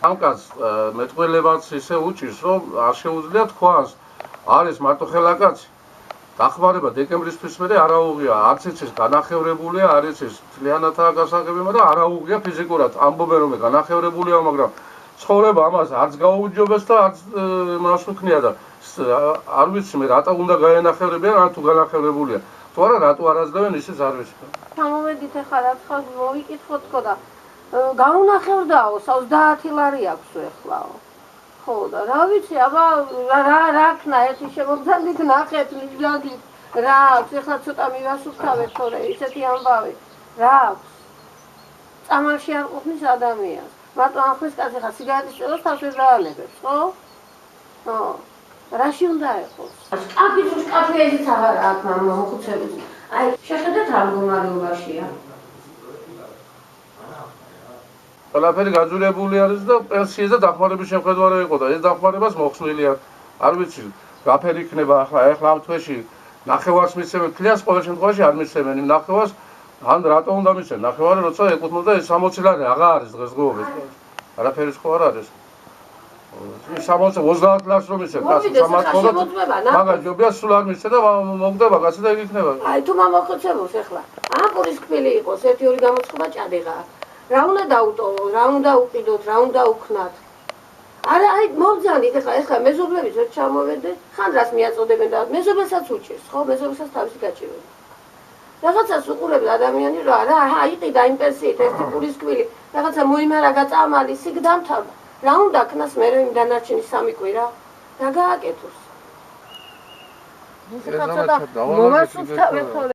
ამკაც მეტყველებაც ისე უჭირს, რომ არ შეუძლია თქვას, არის მარტო ხელაკაცი. დახმარება დეკემბრისთვის მერე არაუღია, არც ის განახევრებულია, არც ის ძალიანათაა გასაღები, მაგრამ არაუღია ფიზიკურად. ამბობენ რომ განახევრებულია, მაგრამ ცხოვრება ამას არც გაუჯობეს და არც მას უქნია და არ ვიცი მე რატო უნდა გაენახევრებიან, ან თუ განახევრებულია. თუ არა რატო არ აძლევენ ისიც არ ვიცი. გამოვედით ახლა რა მოვიკითხოთ თქო და გაუნახევრდაო 30 ლარი აქვს ეხლაო. ხო და რა ვიცი, აბა რა ქნა ერთი შემოგძანდით ნახეთ ლიჯდადით რა აქვს, ეხლა ცოტა მივასუფთავეთ თორე ისეთი ამბავი. რა აქვს? წამალში არ ყოფნის ადამიანს. მარტო ახლის კაცი ხა სიგარეტის წელოს თავს ვერ დაანებებს, ხო? ხო. რაში უნდა იყოს? კაფე ezit აღარა აქვს მამა მოხუცების. აი, შეხედეთ რა მდგომარეობაშია. ყველაფერი გაძვირებული არის და პენსიაზე დახმარების შეხედვარი იყო და ეს დახმარებას მოხსნილია. არ ვიცი, რაფერი იქნება ახლა ამ თვეში ნახევარს მისცემენ, თლიანს ყოველ შემთხვევაში არ მისცემენ იმ ნახევარს, ან რატო უნდა მისცემენ? ნახევარი როცა ეკუთვნოდა ეს 60 ლარი აღარ არის დღესდღეობით. არაფერი სხვა არ არის. 30 ლარს რომ მისცემ, კაცი 60 მაგას ჯობია სულ არ მისცე და მოგდება კაცი და იქ იქნება. აი თუ მომხოცებოს ახლა. ამპურის კბილი იყოს, 1-2 გამოწყობა ჭადიღა. რა უნდა დაუტოვო, რა უნდა უყიდოთ, რა უნდა უქნათ. არა, აი მოგძანით ახლა მეზობლები ზოგ ჩამოვედე, ხან რას მიაწოდებენ და მეზობელსაც უჭირს, ხო, მეზობელსაც თავისი გაჭირვება. რაღაცას უყურებს ადამიანი რა, აიყიდა იმ პენსიით ერთი პურის კბილი, რაღაცა მოიმარაგა წამალი, სიგ დამთავრდა. რა უნდა ქნას მე იმ დანარჩენი 3 კვირა? რა გააკეთოს? მუსიკა ცოტა მომასუფთავეთ თორე